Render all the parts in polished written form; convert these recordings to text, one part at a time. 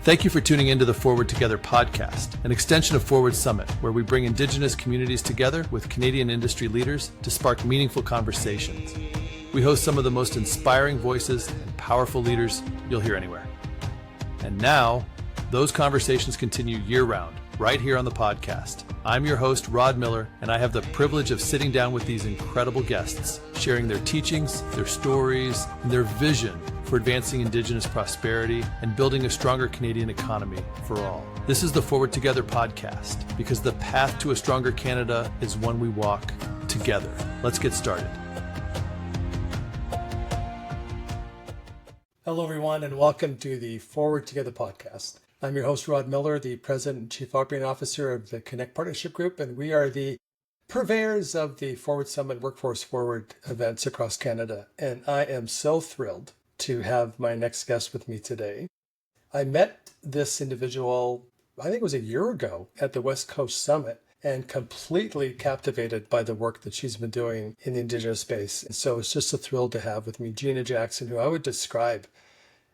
Thank you for tuning into the Forward Together podcast, an extension of Forward Summit, where we bring Indigenous communities together with Canadian industry leaders to spark meaningful conversations. We host some of the most inspiring voices and powerful leaders you'll hear anywhere. And now, those conversations continue year-round, right here on the podcast. I'm your host, Rod Miller, and I have the privilege of sitting down with these incredible guests, sharing their teachings, their stories, and their vision for advancing Indigenous prosperity and building a stronger Canadian economy for all. This is the Forward Together podcast, because the path to a stronger Canada is one we walk together. Let's get started. Hello, everyone, and welcome to the Forward Together podcast. I'm your host, Rod Miller, the President and Chief Operating Officer of the Connect Partnership Group, and we are the purveyors of the Forward Summit Workforce Forward events across Canada. And I am so thrilled to have my next guest with me today. I met this individual, I think it was a year ago, at the West Coast Summit, and completely captivated by the work that she's been doing in the Indigenous space. And so it's just a thrill to have with me Geena Jackson, who I would describe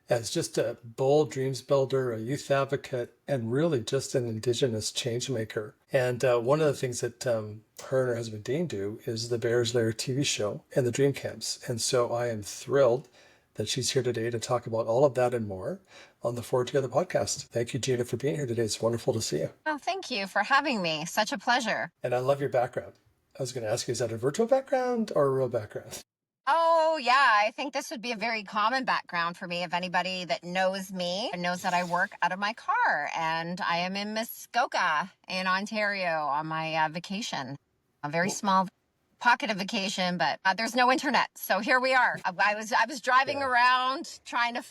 as just a bold dreams builder, a youth advocate, and really just an Indigenous change maker. And one of the things that her and her husband Dean do is the Bears Lair TV show and the Dream Camps. And so I am thrilled that she's here today to talk about all of that and more on the Forward Together podcast. Thank you, Geena, for being here today. It's wonderful to see you. Oh, thank you for having me. Such a pleasure. And I love your background. I was going to ask you, is that a virtual background or a real background? Oh, yeah. I think this would be a very common background for me. If anybody that knows me knows that I work out of my car, and I am in Muskoka in Ontario on my vacation. A very small pocket of vacation, but there's no internet. So here we are. I was driving around trying to,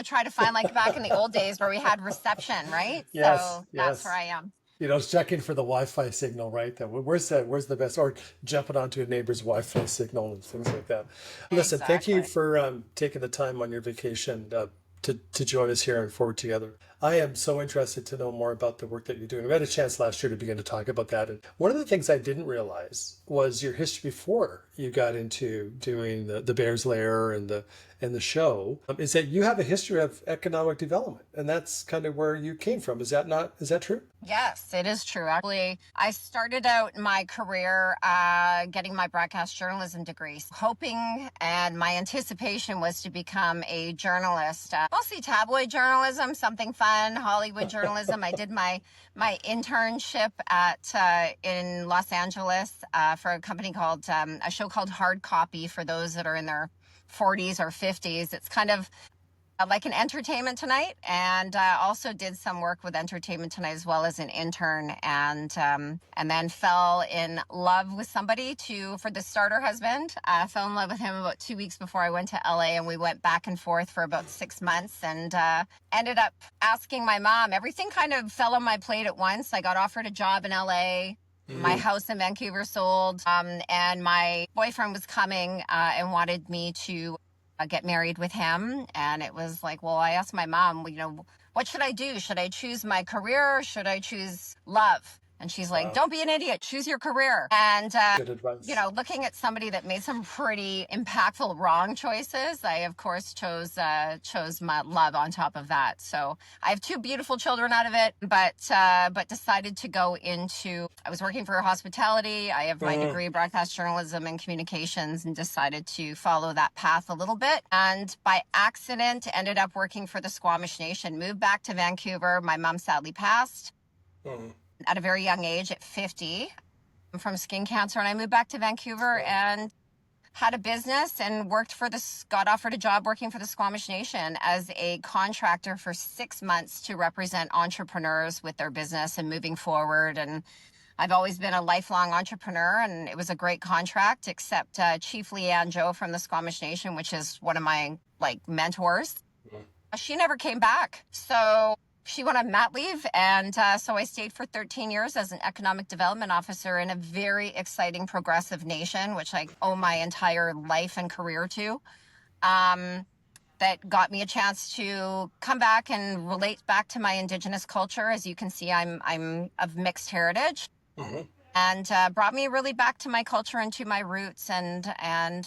try to find like back in the old days where we had reception, right? Yes, so that's where I am. It's checking for the Wi-Fi signal, right? Where's the best, or jumping onto a neighbor's Wi-Fi signal and things like that. Listen, Thank you for taking the time on your vacation to join us here and Forward Together. I am so interested to know more about the work that you're doing. We had a chance last year to begin to talk about that. And one of the things I didn't realize was your history before you got into doing the Bears Lair and the show, is that you have a history of economic development. And that's kind of where you came from. Is that true? Yes, it is true. Actually, I started out my career getting my broadcast journalism degree, hoping and my anticipation was to become a journalist, mostly tabloid journalism, something fun, Hollywood journalism. I did my internship in Los Angeles for a company called, a show called Hard Copy for those that are in their 40s or 50s. It's kind of like an Entertainment Tonight, and also did some work with Entertainment Tonight as well as an intern, and then fell in love with somebody for the starter husband. Fell in love with him about 2 weeks before I went to LA, and we went back and forth for about 6 months, and ended up asking my mom. Everything kind of fell on my plate at once. I got offered a job in LA. My house in Vancouver sold, and my boyfriend was coming and wanted me to get married with him. And it was like, well, I asked my mom, what should I do? Should I choose my career or should I choose love? And she's like, Don't be an idiot, choose your career. And, Good advice. Looking at somebody that made some pretty impactful wrong choices, I, of course, chose my love on top of that. So I have 2 beautiful children out of it, but decided to go I was working for hospitality. I have my degree in broadcast journalism and communications, and decided to follow that path a little bit. And by accident, ended up working for the Squamish Nation, moved back to Vancouver. My mom sadly passed. At a very young age, at 50, from skin cancer. And I moved back to Vancouver and had a business and got offered a job working for the Squamish Nation as a contractor for 6 months to represent entrepreneurs with their business and moving forward. And I've always been a lifelong entrepreneur, and it was a great contract, except Chief Leanne Joe from the Squamish Nation, which is one of my mentors. She never came back. So she went on mat leave, and so I stayed for 13 years as an economic development officer in a very exciting progressive nation, which I owe my entire life and career to. That got me a chance to come back and relate back to my Indigenous culture. As you can see, I'm of mixed heritage. And brought me really back to my culture and to my roots, and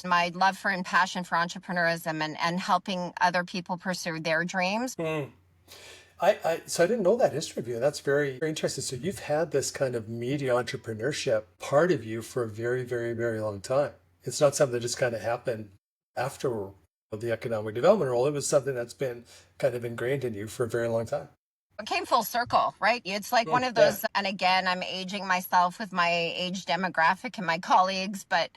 my love for and passion for entrepreneurism and helping other people pursue their dreams. So I didn't know that history of you. That's very, very interesting. So you've had this kind of media entrepreneurship part of you for a very, very, very long time. It's not something that just kind of happened after the economic development role. It was something that's been kind of ingrained in you for a very long time. It came full circle, right? It's like one of Yeah. those, and again, I'm aging myself with my age demographic and my colleagues, but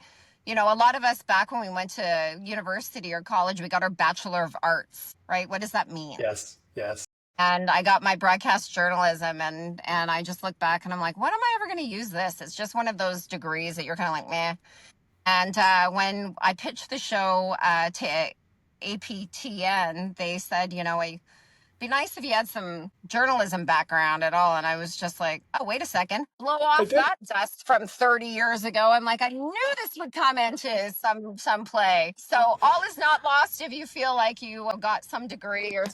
a lot of us back when we went to university or college, we got our Bachelor of Arts, right? What does that mean? Yes. Yes. And I got my broadcast journalism, and I just look back and I'm like, when am I ever going to use this? It's just one of those degrees that you're kind of like, meh. And when I pitched the show to APTN, they said, be nice if you had some journalism background at all. And I was just like, oh, wait a second. Blow off that dust from 30 years ago. I'm like, I knew this would come into some play. So all is not lost if you feel like you got some degree or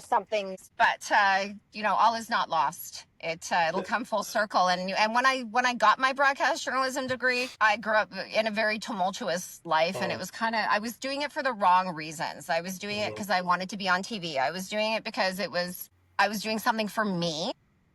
something. But all is not lost. It'll come full circle. And when I got my broadcast journalism degree, I grew up in a very tumultuous life, and it was I was doing it for the wrong reasons. I was doing it because I wanted to be on TV. I was doing it because I was doing something for me.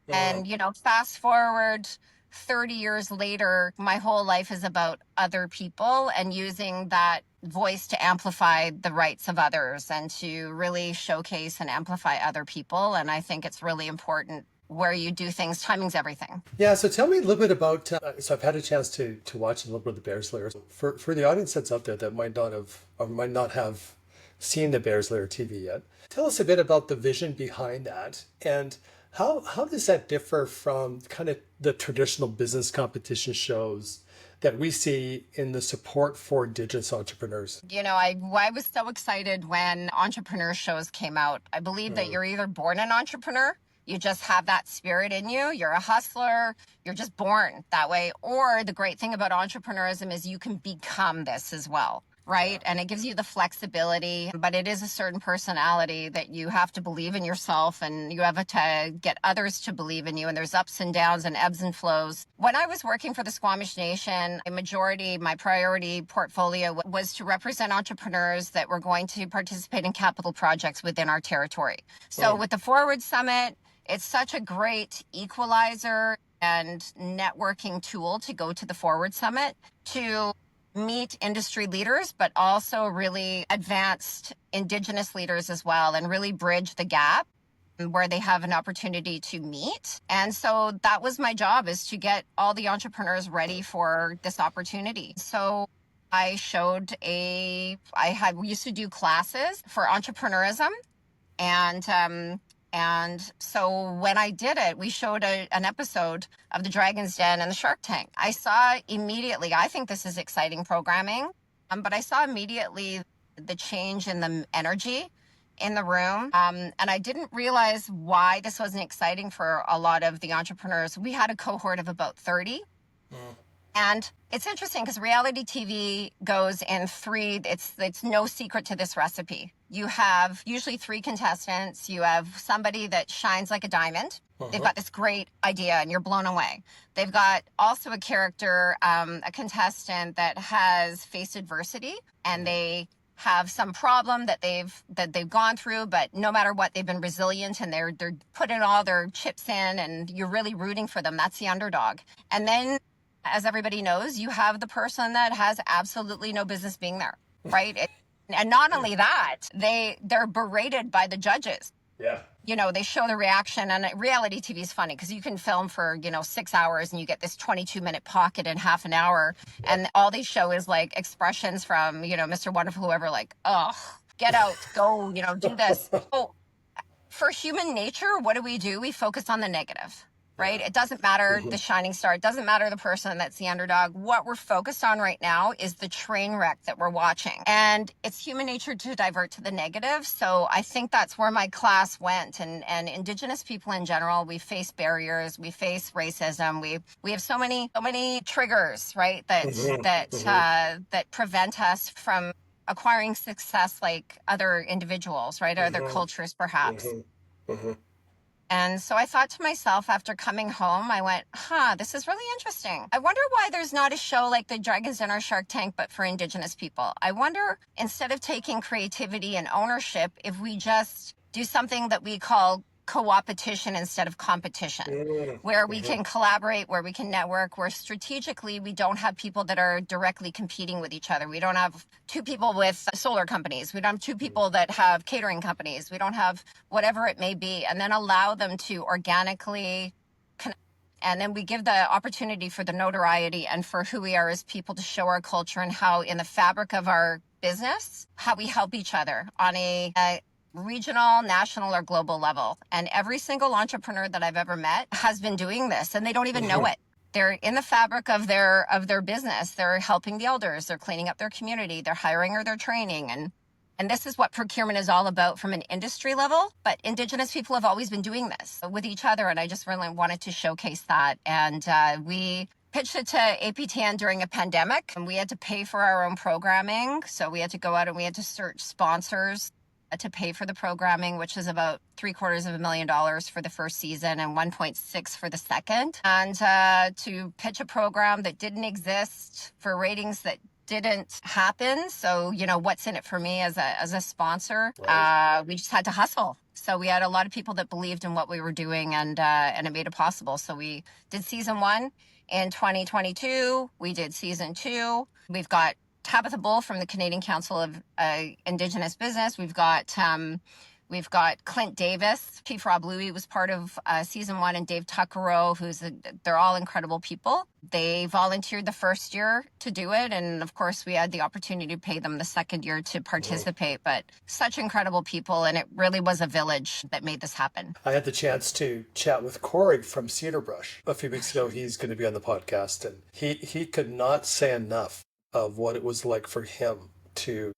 And fast forward 30 years later, my whole life is about other people and using that voice to amplify the rights of others and to really showcase and amplify other people. And I think it's really important where you do things. Timing's everything. Yeah. So tell me a little bit about, so I've had a chance to watch a little bit of the Bears Lair. For the audience that's out there that might not have seen the Bears Lair TV yet, tell us a bit about the vision behind that, and how does that differ from kind of the traditional business competition shows that we see in the support for Indigenous entrepreneurs? I was so excited when entrepreneur shows came out. I believe that you're either born an entrepreneur, you just have that spirit in you, you're a hustler, you're just born that way. Or the great thing about entrepreneurism is you can become this as well, right? And it gives you the flexibility, but it is a certain personality that you have to believe in yourself, and you have to get others to believe in you. And there's ups and downs and ebbs and flows. When I was working for the Squamish Nation, my priority portfolio was to represent entrepreneurs that were going to participate in capital projects within our territory. So with the Forward Summit, it's such a great equalizer and networking tool to go to the Forward Summit to meet industry leaders, but also really advanced Indigenous leaders as well, and really bridge the gap where they have an opportunity to meet. And so that was my job, is to get all the entrepreneurs ready for this opportunity. So we used to do classes for entrepreneurism. And so when I did it, we showed an episode of the Dragon's Den and the Shark Tank. I saw immediately, I think this is exciting programming, but I saw immediately the change in the energy in the room. And I didn't realize why this wasn't exciting for a lot of the entrepreneurs. We had a cohort of about 30. And it's interesting because reality TV goes in three, it's no secret to this recipe. You have usually 3 contestants. You have somebody that shines like a diamond. They've got this great idea and you're blown away. They've got also a character, a contestant that has faced adversity, and they have some problem that they've gone through, but no matter what, they've been resilient and they're putting all their chips in, and you're really rooting for them. That's the underdog. And then, as everybody knows, you have the person that has absolutely no business being there, right? And not only that, they're berated by the judges. Yeah. They show the reaction, and reality TV is funny because you can film for, 6 hours and you get this 22-minute pocket in half an hour. And all they show is like expressions from, Mr. Wonderful, whoever, like, oh, get out, go, do this. So for human nature, what do? We focus on the negative. Right? It doesn't matter the shining star. It doesn't matter the person that's the underdog. What we're focused on right now is the train wreck that we're watching. And it's human nature to divert to the negative. So I think that's where my class went. And Indigenous people in general, we face barriers, we face racism. We have so many triggers, right? That prevent us from acquiring success like other individuals, right? Other cultures, perhaps. And so I thought to myself, after coming home, I went, this is really interesting. I wonder why there's not a show like the Dragon's Den or Shark Tank, but for Indigenous people. I wonder, instead of taking creativity and ownership, if we just do something that we call co-opetition instead of competition, where we can collaborate, where we can network, where strategically we don't have people that are directly competing with each other. We don't have two people with solar companies. We don't have two people that have catering companies. We don't have whatever it may be, and then allow them to organically connect. And then we give the opportunity for the notoriety and for who we are as people to show our culture and how in the fabric of our business, how we help each other on a regional, national, or global level. And every single entrepreneur that I've ever met has been doing this, and they don't even know it. They're in the fabric of their business. They're helping the elders. They're cleaning up their community. They're hiring or they're training. And this is what procurement is all about from an industry level. But Indigenous people have always been doing this with each other. And I just really wanted to showcase that. And we pitched it to APTN during a pandemic, and we had to pay for our own programming. So we had to go out and we had to search sponsors to pay for the programming, which is about $750,000 for the first season and 1.6 for the second. And to pitch a program that didn't exist for ratings that didn't happen. So, what's in it for me as a sponsor? Right. We just had to hustle. So we had a lot of people that believed in what we were doing, and it made it possible. So we did season 1 in 2022. We did season 2. We've got Tabitha Bull from the Canadian Council of Indigenous Business. We've got Clint Davis. Chief Rob Louie was part of season 1, and Dave Tuckerow, they're all incredible people. They volunteered the first year to do it, and of course we had the opportunity to pay them the second year to participate. But such incredible people, and it really was a village that made this happen. I had the chance to chat with Corey from Cedar Brush a few weeks ago. He's going to be on the podcast, and he could not say enough of what it was like for him to,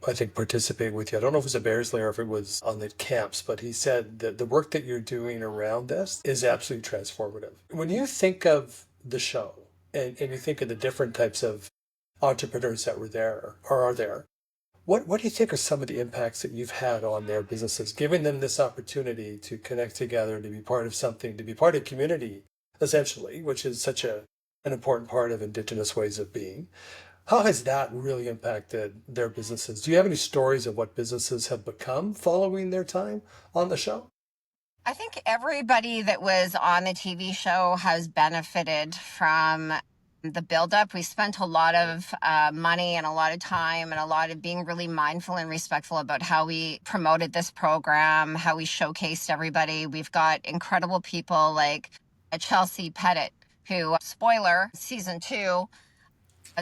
I think, participate with you. I don't know if it was a Bears Lair or if it was on the camps, but he said that the work that you're doing around this is absolutely transformative. When you think of the show and you think of the different types of entrepreneurs that were there or are there, what do you think are some of the impacts that you've had on their businesses, giving them this opportunity to connect together, to be part of something, to be part of community, essentially, which is such an important part of Indigenous ways of being? How has that really impacted their businesses? Do you have any stories of what businesses have become following their time on the show? I think everybody that was on the TV show has benefited from the buildup. We spent a lot of money and a lot of time and a lot of being really mindful and respectful about how we promoted this program, how we showcased everybody. We've got incredible people like Chelsea Pettit, who, spoiler, season 2,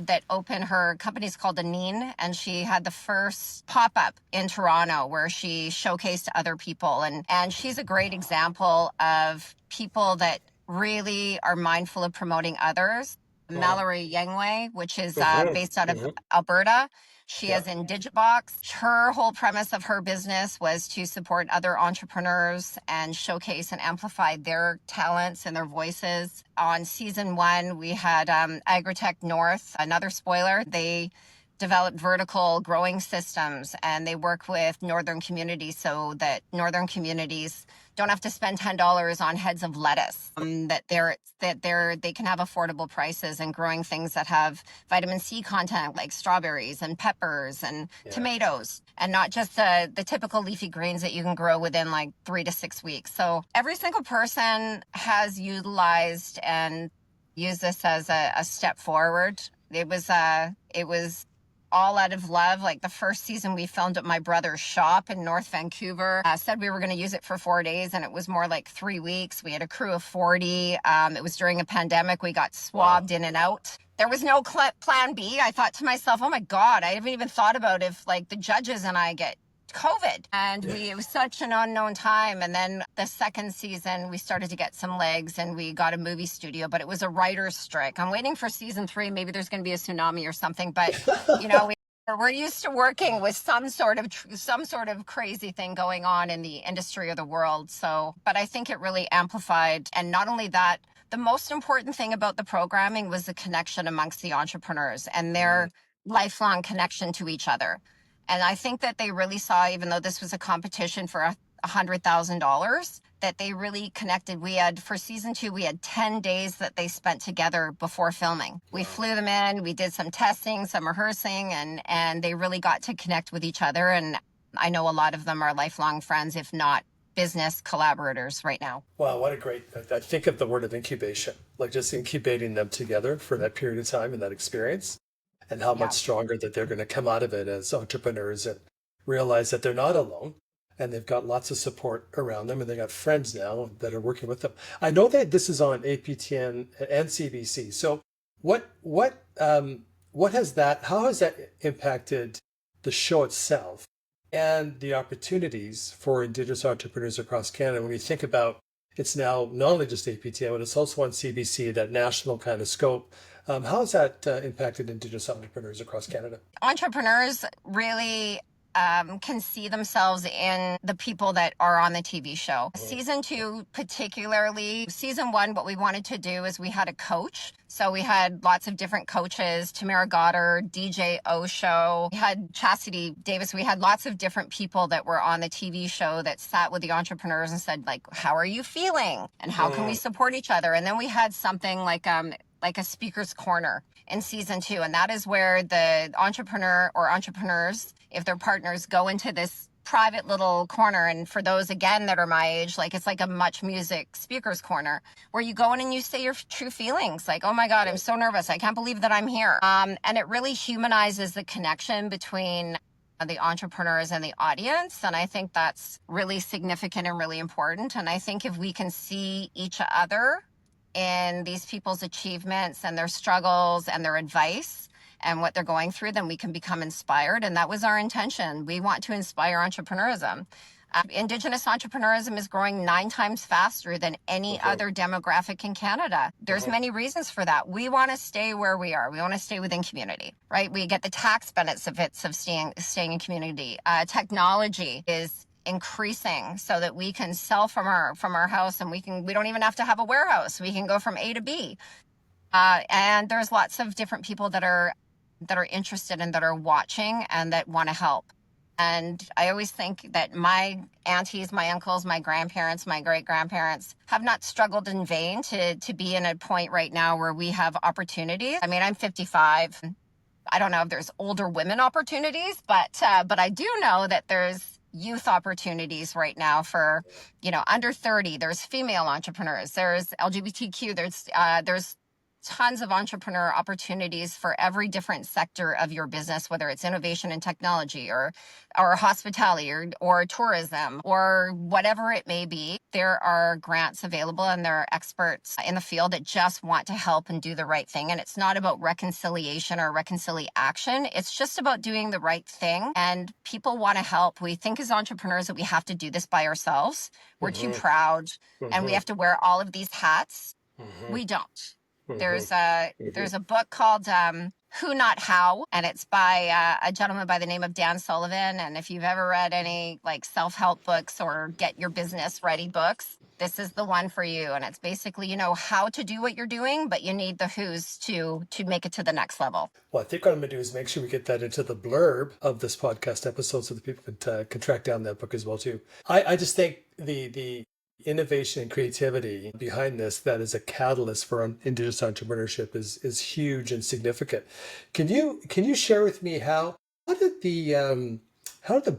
that opened, her company's called Aneen, and she had the first pop-up in Toronto where she showcased other people, and she's a great example of people that really are mindful of promoting others. Mallory Yangwei, which is based out of Alberta. She is in Digibox. Her whole premise of her business was to support other entrepreneurs and showcase and amplify their talents and their voices. On season 1, we had Agritech North, another spoiler. They develop vertical growing systems, and they work with northern communities so that northern communities don't have to spend $10 on heads of lettuce. They can have affordable prices and growing things that have vitamin C content like strawberries and peppers and tomatoes, and not just the typical leafy greens that you can grow within like 3 to 6 weeks. So every single person has utilized and used this as a step forward. It was all out of love. Like the first season we filmed at my brother's shop in North Vancouver. Said we were going to use it for 4 days, and it was more like 3 weeks. We had a crew of 40. It was during a pandemic. We got swabbed in and out. There was no plan B. I thought to myself, oh my God, I haven't even thought about if like the judges and I get COVID. And it was such an unknown time. And then the second season, we started to get some legs and we got a movie studio, but it was a writer's strike. I'm waiting for season 3. Maybe there's going to be a tsunami or something, but we're used to working with some sort of crazy thing going on in the industry or the world. So, but I think it really amplified. And not only that, the most important thing about the programming was the connection amongst the entrepreneurs and their lifelong connection to each other. And I think that they really saw, even though this was a competition for $100,000, that they really connected. For season 2, we had 10 days that they spent together before filming. We flew them in, we did some testing, some rehearsing, and they really got to connect with each other. And I know a lot of them are lifelong friends, if not business collaborators right now. Wow, what a great, I think of the word of incubation, like just incubating them together for that period of time and that experience, and how much Yeah. stronger that they're going to come out of it as entrepreneurs and realize that they're not alone and they've got lots of support around them and they got friends now that are working with them. I know that this is on APTN and CBC. So what has that, how has that impacted the show itself and the opportunities for Indigenous entrepreneurs across Canada? When you think about it's now not only just APTN, but it's also on CBC, that national kind of scope. How has that impacted Indigenous entrepreneurs across Canada? Entrepreneurs really can see themselves in the people that are on the TV show. Season 2, particularly, season 1, what we wanted to do is we had a coach. So we had lots of different coaches, Tamara Goddard, DJ Osho, we had Chastity Davis. We had lots of different people that were on the TV show that sat with the entrepreneurs and said, like, how are you feeling? And how can we support each other? And then we had something like a speaker's corner in season 2. And that is where the entrepreneur or entrepreneurs, if they're partners, go into this private little corner. And for those, again, that are my age, like it's like a Much Music speaker's corner where you go in and you say your true feelings. Like, oh my God, I'm so nervous. I can't believe that I'm here. And it really humanizes the connection between the entrepreneurs and the audience. And I think that's really significant and really important. And I think if we can see each other in these people's achievements and their struggles and their advice and what they're going through, then we can become inspired. And that was our intention. We want to inspire entrepreneurism. Indigenous entrepreneurism is growing 9 times faster than any other demographic in Canada. There's many reasons for that. We want to stay where we are. We want to stay within community, right? We get the tax benefits of staying in community. Technology is increasing so that we can sell from our house, and we don't even have to have a warehouse. We can go from A to B. And there's lots of different people that are interested and that are watching and that want to help. And I always think that my aunties, my uncles, my grandparents, my great-grandparents have not struggled in vain to be in a point right now where we have opportunities. I mean, I'm 55. I don't know if there's older women opportunities, but I do know that there's youth opportunities right now for, under 30. There's female entrepreneurs. There's LGBTQ. There's tons of entrepreneur opportunities for every different sector of your business, whether it's innovation and technology or hospitality or tourism or whatever it may be. There are grants available and there are experts in the field that just want to help and do the right thing. And it's not about reconciliation or reconciliation. It's just about doing the right thing. And people want to help. We think as entrepreneurs that we have to do this by ourselves. We're too proud and we have to wear all of these hats. We don't. There's a book called Who Not How, and it's by a gentleman by the name of Dan Sullivan. And if you've ever read any like self-help books or get your business ready books, this is the one for you. And it's basically, how to do what you're doing, but you need the who's to make it to the next level. Well, I think what I'm going to do is make sure we get that into the blurb of this podcast episode so that people can track down that book as well too. I just think the innovation and creativity behind this that is a catalyst for Indigenous entrepreneurship is huge and significant. Can you share with me how did the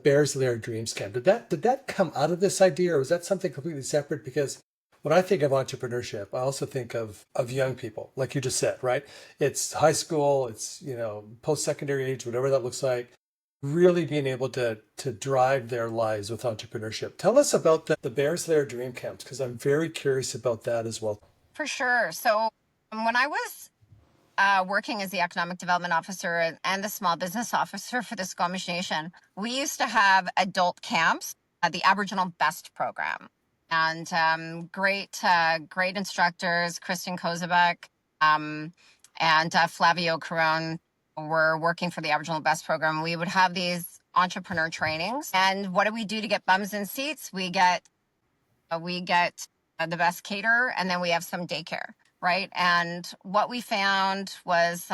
Bears Lair Dream Camps, did that come out of this idea, or was that something completely separate? Because when I think of entrepreneurship, I also think of young people, like you just said, right? It's high school, it's post-secondary age, whatever that looks like. Really being able to drive their lives with entrepreneurship. Tell us about the Bears Lair Dream Camps, because I'm very curious about that as well. For sure. So when I was working as the economic development officer and the small business officer for the Squamish Nation, we used to have adult camps at the Aboriginal Best program. And great instructors, Kristen Kozabek and Flavio Caron, were working for the Aboriginal Best program. We would have these entrepreneur trainings. And what do we do to get bums in seats? We get the best caterer, and then we have some daycare, right? And what we found was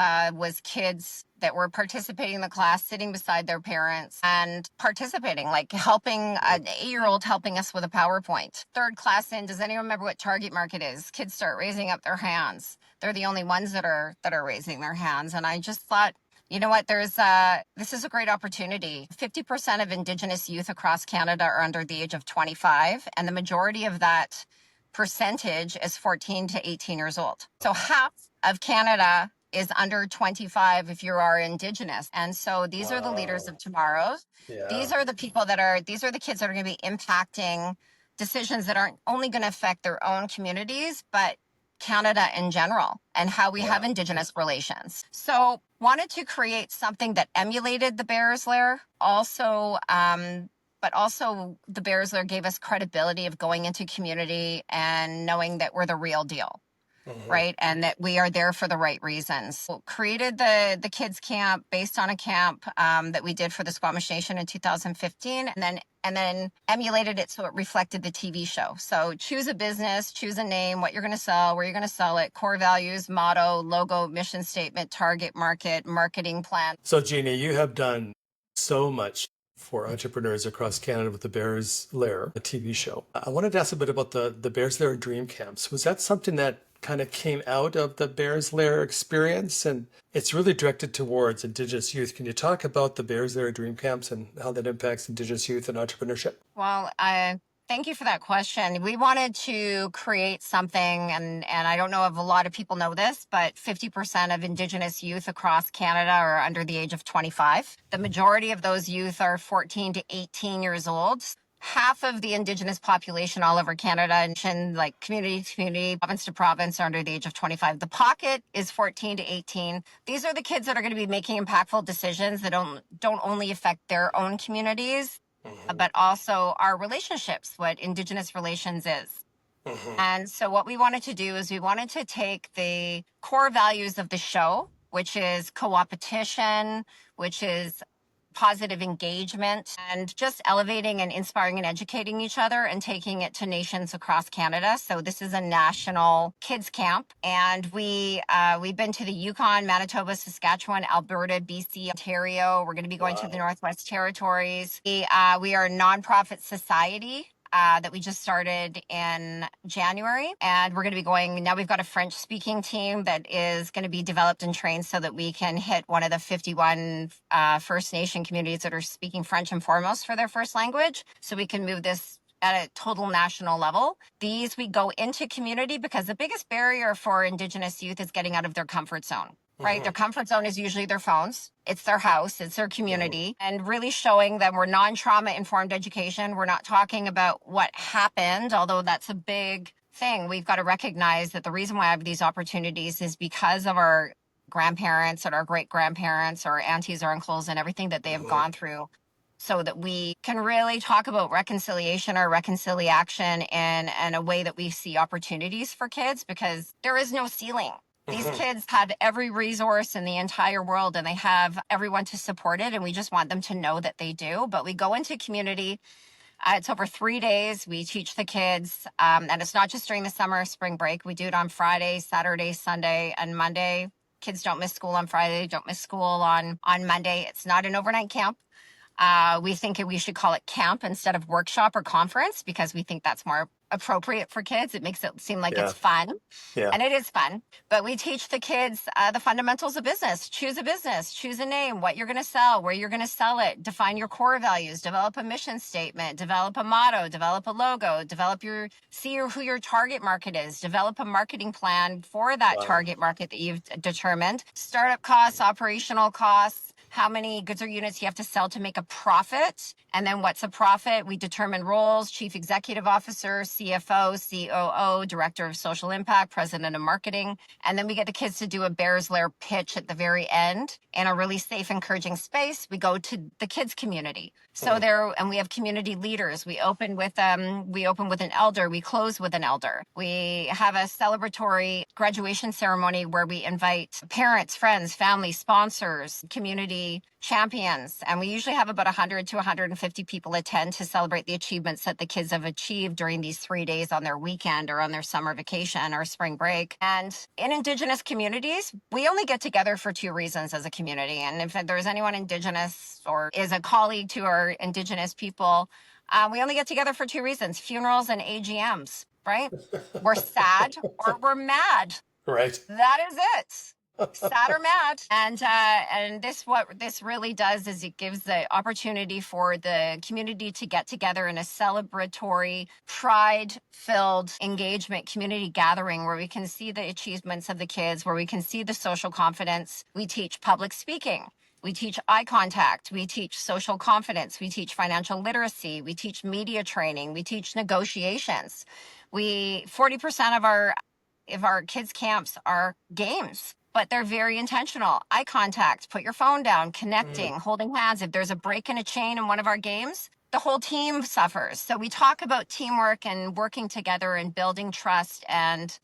kids that were participating in the class, sitting beside their parents and participating, like helping an 8-year-old helping us with a PowerPoint. 3rd class in, does anyone remember what target market is? Kids start raising up their hands. They're the only ones that are raising their hands. And I just thought You know what? This is a great opportunity. 50% of Indigenous youth across Canada are under the age of 25, and the majority of that percentage is 14 to 18 years old. So half of Canada is under 25 if you are Indigenous. And so these are the leaders of tomorrow. Yeah. These are the these are the kids that are going to be impacting decisions that aren't only going to affect their own communities, but Canada in general and how we have Indigenous relations. So wanted to create something that emulated the Bears Lair. But also the Bears Lair gave us credibility of going into community and knowing that we're the real deal. Right. And that we are there for the right reasons. So created the kids camp based on a camp that we did for the Squamish Nation in 2015 and then emulated it so it reflected the TV show. So choose a business, choose a name, what you're going to sell, where you're going to sell it, core values, motto, logo, mission statement, target market, marketing plan. So Geena, you have done so much for entrepreneurs across Canada with the Bears Lair, a TV show. I wanted to ask a bit about the Bears Lair Dream Camps. Was that something that kind of came out of the Bears Lair experience? And it's really directed towards Indigenous youth. Can you talk about the Bears Lair Dream Camps and how that impacts Indigenous youth and entrepreneurship? Well, thank you for that question. We wanted to create something, and I don't know if a lot of people know this, but 50% of Indigenous youth across Canada are under the age of 25. The majority of those youth are 14 to 18 years old. Half of the Indigenous population all over Canada and like community to community, province to province are under the age of 25. The pocket is 14 to 18. These are the kids that are going to be making impactful decisions that don't only affect their own communities, but also our relationships, what Indigenous relations is. And so what we wanted to do is we wanted to take the core values of the show, which is co-opetition, which is positive engagement, and just elevating and inspiring and educating each other and taking it to nations across Canada. So this is a national kids camp, and we've been to the Yukon, Manitoba, Saskatchewan, Alberta, BC, Ontario. We're going to be going to the Northwest Territories. We are a nonprofit society that we just started in January. And we're going to be going, now we've got a French speaking team that is going to be developed and trained so that we can hit one of the 51 First Nation communities that are speaking French and foremost for their first language. So we can move this at a total national level. We go into community because the biggest barrier for Indigenous youth is getting out of their comfort zone. Right? Their comfort zone is usually their phones. It's their house. It's their community. And really showing them we're non-trauma informed education. We're not talking about what happened, although that's a big thing. We've got to recognize that the reason why I have these opportunities is because of our grandparents and our great grandparents or aunties or uncles and everything that they have gone through, so that we can really talk about reconciliation or reconciliation in a way that we see opportunities for kids, because there is no ceiling. These kids have every resource in the entire world and they have everyone to support it. And we just want them to know that they do. But we go into community. It's over 3 days. We teach the kids. And it's not just during the summer, spring break. We do it on Friday, Saturday, Sunday, and Monday. Kids don't miss school on Friday, don't miss school on Monday. It's not an overnight camp. We think we should call it camp instead of workshop or conference because we think that's more appropriate for kids. It makes it seem like it's fun. And it is fun. But we teach the kids the fundamentals of business. Choose a name, what you're going to sell, where you're going to sell it, define your core values, develop a mission statement, develop a motto, develop a logo, see who your target market is, develop a marketing plan for that target market that you've determined, startup costs, operational costs, how many goods or units you have to sell to make a profit. And then what's a profit? We determine roles: chief executive officer, CFO, COO, director of social impact, president of marketing. And then we get the kids to do a Bears Lair pitch at the very end in a really safe, encouraging space. We go to the kids community. So and we have community leaders. We open with an elder. We close with an elder. We have a celebratory graduation ceremony where we invite parents, friends, family, sponsors, community champions. And we usually have about 100 to 150 people attend to celebrate the achievements that the kids have achieved during these 3 days on their weekend or on their summer vacation or spring break. And in Indigenous communities, we only get together for 2 reasons as a community. And if there's anyone Indigenous or is a colleague to our Indigenous people, we only get together for 2 reasons: funerals and AGMs, right? We're sad or we're mad. Right. That is it. sad or mad. And what this really does is it gives the opportunity for the community to get together in a celebratory, pride-filled engagement community gathering where we can see the achievements of the kids, where we can see the social confidence. We teach public speaking. We teach eye contact. We teach social confidence. We teach financial literacy. We teach media training. We teach negotiations. 40% of our kids' camps are games, but they're very intentional. Eye contact, put your phone down, connecting, holding hands. If there's a break in a chain in one of our games, the whole team suffers. So we talk about teamwork and working together and building trust and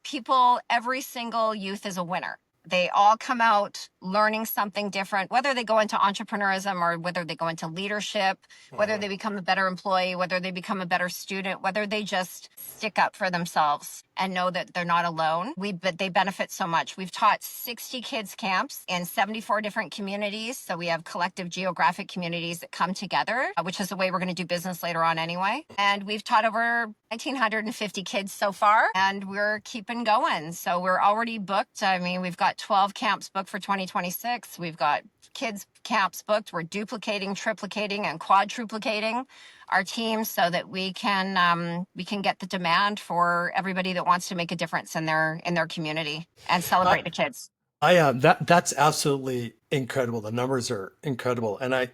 people, every single youth is a winner. They all come out learning something different, whether they go into entrepreneurism or whether they go into leadership, whether they become a better employee, whether they become a better student, whether they just stick up for themselves and know that they're not alone. But they benefit so much. We've taught 60 kids camps in 74 different communities. So we have collective geographic communities that come together, which is the way we're going to do business later on anyway. And we've taught over 1,950 kids so far, and we're keeping going. So we're already booked. I mean, we've got 12 camps booked for 2026. We've got kids camps booked. We're duplicating, triplicating, and quadruplicating our team so that we can get the demand for everybody that wants to make a difference in their community and celebrate the kids. That's absolutely incredible. The numbers are incredible, and I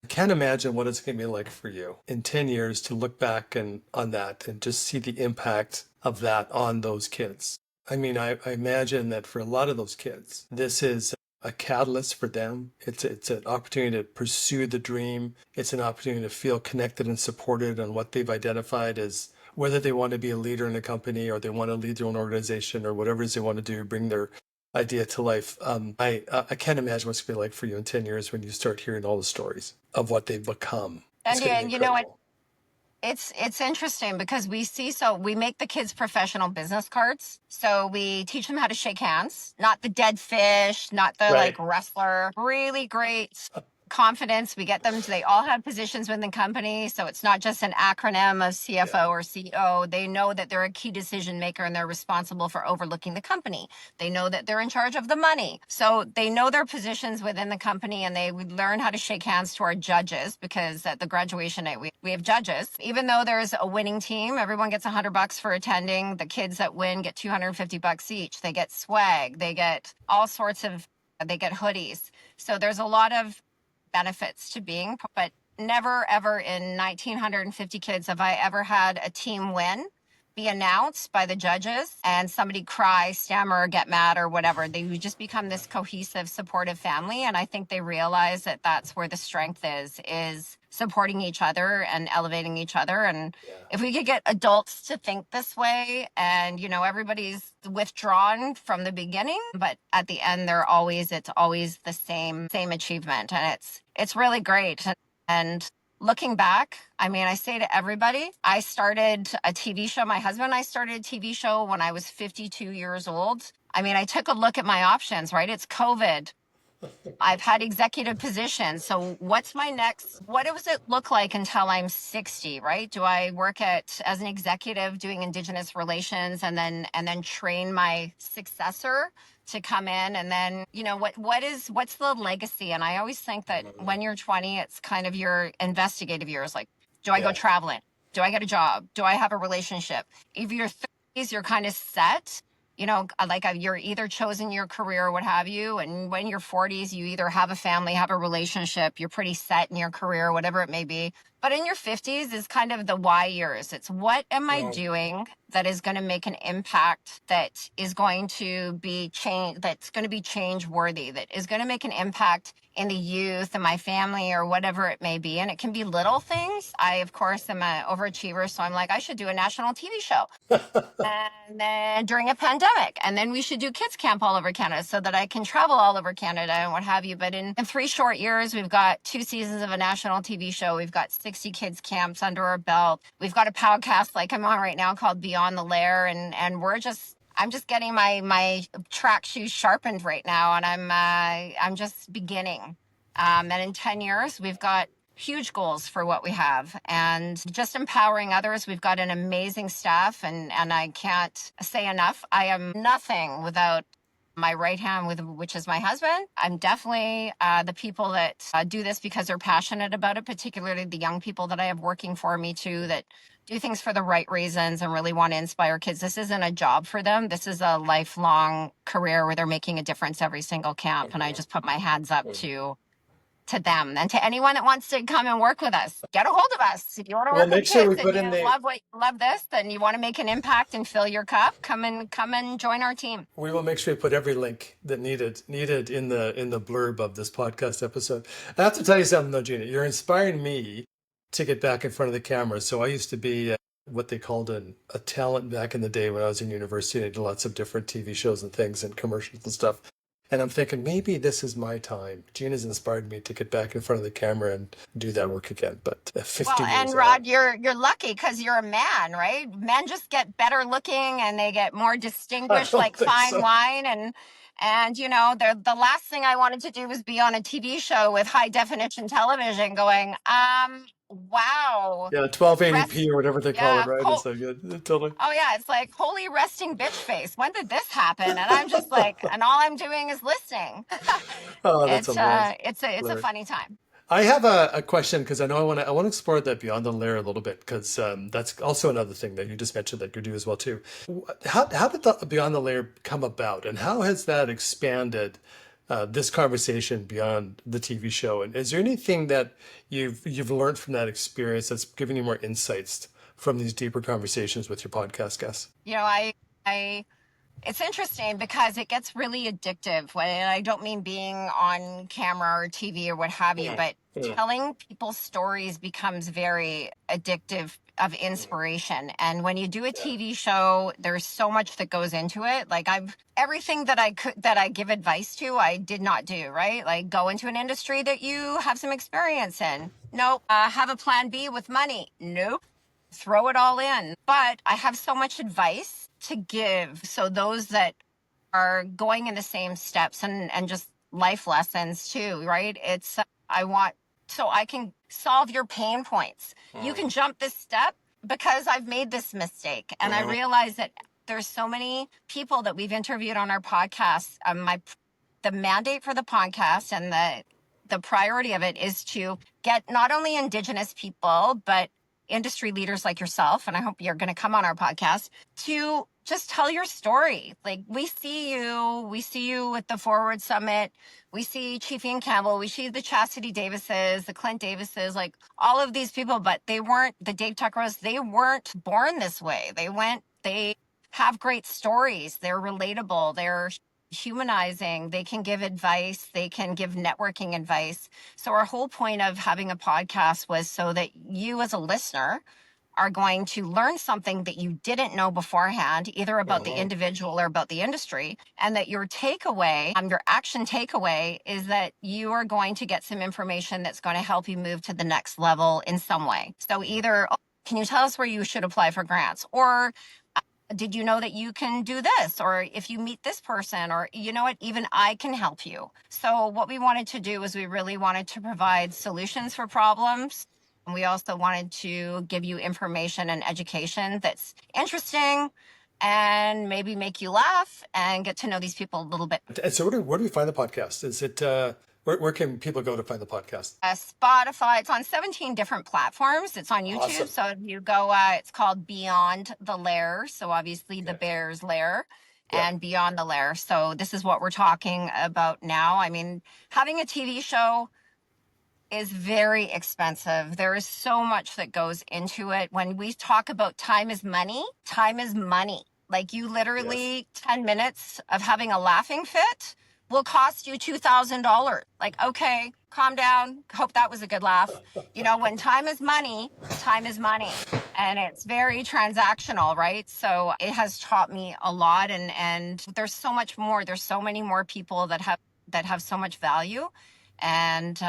can't imagine what it's going to be like for you in 10 years to look back on that and just see the impact of that on those kids. I mean, I imagine that for a lot of those kids, this is a catalyst for them. It's an opportunity to pursue the dream. It's an opportunity to feel connected and supported on what they've identified as whether they want to be a leader in a company or they want to lead their own organization or whatever it is they want to do, bring their idea to life. I can't imagine what's going to be like for you in 10 years when you start hearing all the stories of what they've become. And you know what? It's interesting because we make the kids professional business cards. So we teach them how to shake hands, not the dead fish, not the like wrestler. Really great confidence. We get them. They all have positions within the company. So it's not just an acronym of CFO or CEO. They know that they're a key decision maker and they're responsible for overlooking the company. They know that they're in charge of the money. So they know their positions within the company, and they would learn how to shake hands to our judges because at the graduation night, we have judges. Even though there's a winning team, everyone gets $100 for attending. The kids that win get $250 each. They get swag. They get they get hoodies. So there's a lot of benefits to being, but never ever in 1,950 kids have I ever had a team win be announced by the judges and somebody cry, stammer, get mad or whatever. They would just become this cohesive, supportive family. And I think they realize that that's where the strength is supporting each other and elevating each other. And if we could get adults to think this way and, everybody's withdrawn from the beginning, but at the end, it's always the same achievement. And it's really great. And looking back, I mean, I say to everybody, I started a TV show. My husband and I started a TV show when I was 52 years old. I mean, I took a look at my options, right? It's COVID. I've had executive positions. So what's my next? What does it look like until I'm 60, right? Do I work as an executive doing Indigenous relations and then train my successor to come in? And then, what's the legacy? And I always think that when you're 20, it's kind of your investigative years. Like, do I go traveling? Do I get a job? Do I have a relationship? If you're 30s, you're kind of set. You're either chosen your career or what have you. And when you're 40s, you either have a family, have a relationship, you're pretty set in your career, whatever it may be. But in your 50s is kind of the why years. It's what am I doing that is going to make an impact that is going to be change worthy, that is going to make an impact in the youth and my family or whatever it may be. And it can be little things. I, of course, am an overachiever. So I'm like, I should do a national TV show. And then during a pandemic, and then we should do kids camp all over Canada so that I can travel all over Canada and what have you. But in 3 short years, we've got 2 seasons of a national TV show. We've got 60 kids camps under our belt. We've got a podcast like I'm on right now called Beyond the Lair. And I'm just getting my track shoes sharpened right now. And I'm just beginning. And in 10 years, we've got huge goals for what we have and just empowering others. We've got an amazing staff and I can't say enough. I am nothing without my right hand, which is my husband. I'm definitely the people that do this because they're passionate about it, particularly the young people that I have working for me too, that do things for the right reasons and really want to inspire kids. This isn't a job for them. This is a lifelong career where they're making a difference every single camp. And I just put my hands up to them and to anyone that wants to come and work with us. Get a hold of us. If you want to Well, work make with sure we kids put and in you the love this, then you want to make an impact and fill your cup, come and join our team. we will make sure we put every link that needed in the blurb of this podcast episode. I have to tell you something though, Geena. You're inspiring me to get back in front of the camera. So I used to be what they called a talent back in the day when I was in university. I did lots of different TV shows and things and commercials and stuff. And I'm thinking maybe this is my time. Gina's inspired me to get back in front of the camera and do that work again. But 50 years and Rod, you're lucky because you're a man, right? Men just get better looking and they get more distinguished, like fine wine. And you know, the last thing I wanted to do was be on a TV show with high definition television going, wow. Yeah, 1280p or whatever they call it, right? It's like, totally. Oh yeah, it's like holy resting bitch face. When did this happen? And I'm just like, and all I'm doing is listening. Oh, that's it's a funny time. I have a question because I know I want to explore that beyond the layer a little bit because that's also another thing that you just mentioned that you do as well too. How did the beyond the layer come about, and how has that expanded this conversation beyond the TV show? And is there anything that you've learned from that experience that's given you more insights from these deeper conversations with your podcast guests? You know, I it's interesting because it gets really addictive. And I don't mean being on camera or TV or what have you, but telling people's stories becomes very addictive of inspiration. And when you do a TV show, there's so much that goes into it. Like everything that I give advice to, I did not do, right? Like go into an industry that you have some experience in. Nope. Have a plan B with money. Nope. Throw it all in. But I have so much advice to give. So those that are going in the same steps and just life lessons too, right? It's, so I can solve your pain points. You can jump this step because I've made this mistake. And I realize that there's so many people that we've interviewed on our podcast. The mandate for the podcast and the priority of it is to get not only Indigenous people, but industry leaders like yourself, and I hope you're going to come on our podcast, to just tell your story. Like we see you at the Forward Summit, we see Chief Ian Campbell, we see the Chastity Davises, the Clint Davises, like all of these people, but they weren't, the Dave Tuckeros, they weren't born this way. They have great stories. They're relatable. They're humanizing. They can give advice. They can give networking advice. So our whole point of having a podcast was so that you as a listener are going to learn something that you didn't know beforehand, either about the individual or about the industry, and that your takeaway, your action takeaway is that you are going to get some information that's going to help you move to the next level in some way. So either, can you tell us where you should apply for grants? Or did you know that you can do this? Or if you meet this person, or you know what, even I can help you. So what we wanted to do is we really wanted to provide solutions for problems. And we also wanted to give you information and education that's interesting and maybe make you laugh and get to know these people a little bit. And so where do we find the podcast? Is it, where can people go to find the podcast? Spotify. It's on 17 different platforms. It's on YouTube. Awesome. So if you go, it's called Beyond the Lair. So obviously the Bears Lair and Beyond the Lair. So this is what we're talking about now. I mean, having a TV show is very expensive. There is so much that goes into it. When we talk about time is money, time is money. Like you literally 10 minutes of having a laughing fit will cost you $2,000. Like, okay, calm down. Hope that was a good laugh. You know, when time is money, and it's very transactional, right? So it has taught me a lot, and there's so much more. There's so many more people that have so much value, and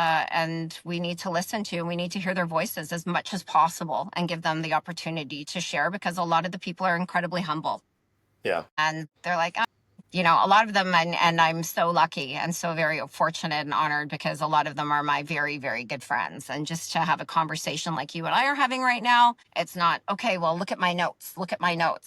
we need to listen to, and we need to hear their voices as much as possible and give them the opportunity to share, because a lot of the people are incredibly humble. Yeah. And they're like, you know, a lot of them, and I'm so lucky and so very fortunate and honored, because a lot of them are my very, very good friends. And just to have a conversation like you and I are having right now, it's not, okay, well, look at my notes.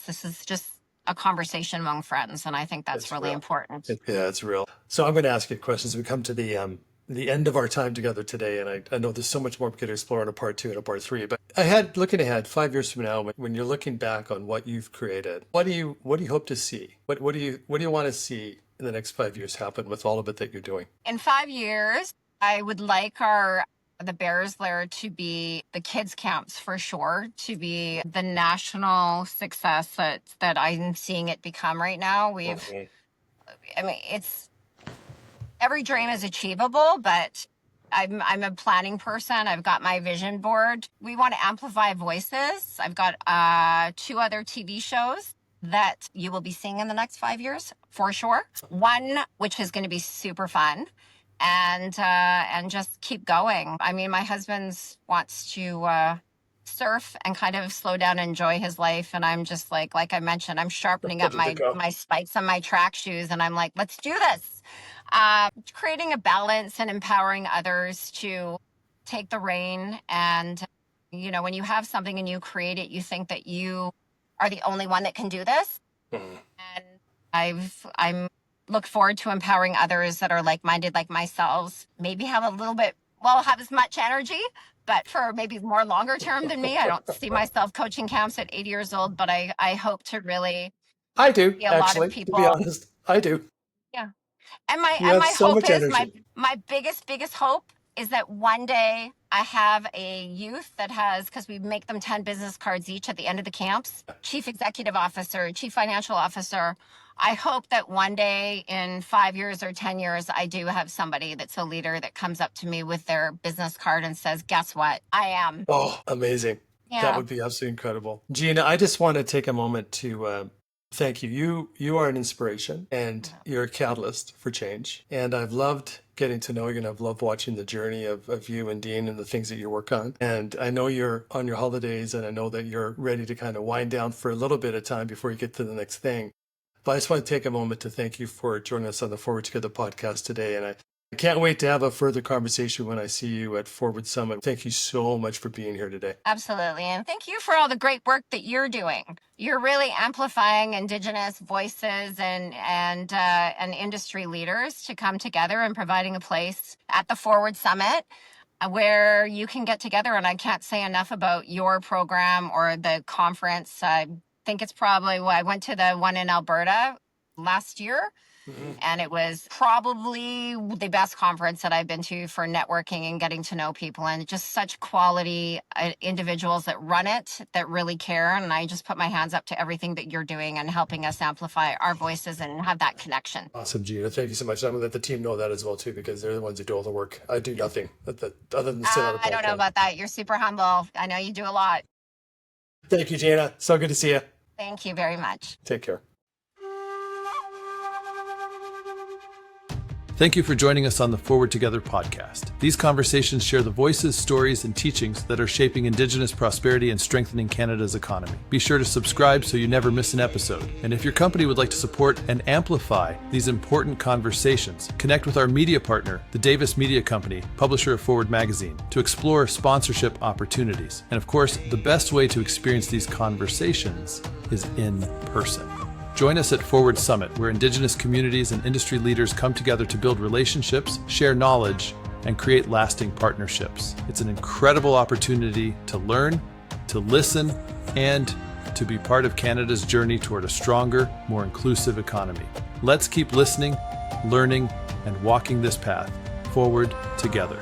This is just a conversation among friends. And I think that's really real. important. Yeah, it's real. So I'm going to ask you a question as we come to the end of our time together today. And I know there's so much more we could explore in a part 2 and a part 3, but looking ahead 5 years from now, when you're looking back on what you've created, what do you hope to see? What do you want to see in the next 5 years happen with all of it that you're doing? In 5 years, I would like the Bears Lair to be the kids camps for sure, to be the national success that I'm seeing it become right now. It's every dream is achievable, but I'm a planning person. I've got my vision board. We want to amplify voices. I've got 2 other TV shows that you will be seeing in the next 5 years for sure. One, which is going to be super fun. And just keep going. I mean, my husband wants to surf and kind of slow down and enjoy his life. And I'm just like I mentioned, I'm sharpening up my spikes on my track shoes. And I'm like, let's do this. Creating a balance and empowering others to take the reign. And, when you have something and you create it, you think that you are the only one that can do this. Mm-hmm. And I'm look forward to empowering others that are like-minded like myself, maybe have as much energy, but for maybe more longer term than me. I don't see myself coaching camps at 80 years old, but I hope to really I do, see a lot of people. To be honest, I do. Yeah. And my hope is my biggest hope is that one day I have a youth that has, because we make them 10 business cards each at the end of the camps, chief executive officer, chief financial officer. I hope that one day in 5 years or 10 years, I do have somebody that's a leader that comes up to me with their business card and says, guess what? I am. Oh, amazing. Yeah. That would be absolutely incredible. Geena, I just want to take a moment to thank you. You are an inspiration and you're a catalyst for change. And I've loved getting to know you, and I've loved watching the journey of you and Dean and the things that you work on. And I know you're on your holidays, and I know that you're ready to kind of wind down for a little bit of time before you get to the next thing. But I just want to take a moment to thank you for joining us on the Forward Together podcast today. And I can't wait to have a further conversation when I see you at Forward Summit. Thank you so much for being here today. Absolutely. And thank you for all the great work that you're doing. You're really amplifying Indigenous voices and industry leaders to come together and providing a place at the Forward Summit where you can get together. And I can't say enough about your program or the conference. I think it's probably, I went to the one in Alberta last year, and it was probably the best conference that I've been to for networking and getting to know people, and just such quality individuals that run it that really care. And I just put my hands up to everything that you're doing and helping us amplify our voices and have that connection. Awesome, Geena. Thank you so much. I'm going to let the team know that as well, too, because they're the ones who do all the work. I do nothing other than sit on a podcast. I don't know about that. You're super humble. I know you do a lot. Thank you, Geena. So good to see you. Thank you very much. Take care. Thank you for joining us on the Forward Together podcast. These conversations share the voices, stories, and teachings that are shaping Indigenous prosperity and strengthening Canada's economy. Be sure to subscribe so you never miss an episode. And if your company would like to support and amplify these important conversations, connect with our media partner, the Davis Media Company, publisher of Forward Magazine, to explore sponsorship opportunities. And of course, the best way to experience these conversations is in person. Join us at Forward Summit, where Indigenous communities and industry leaders come together to build relationships, share knowledge, and create lasting partnerships. It's an incredible opportunity to learn, to listen, and to be part of Canada's journey toward a stronger, more inclusive economy. Let's keep listening, learning, and walking this path forward together.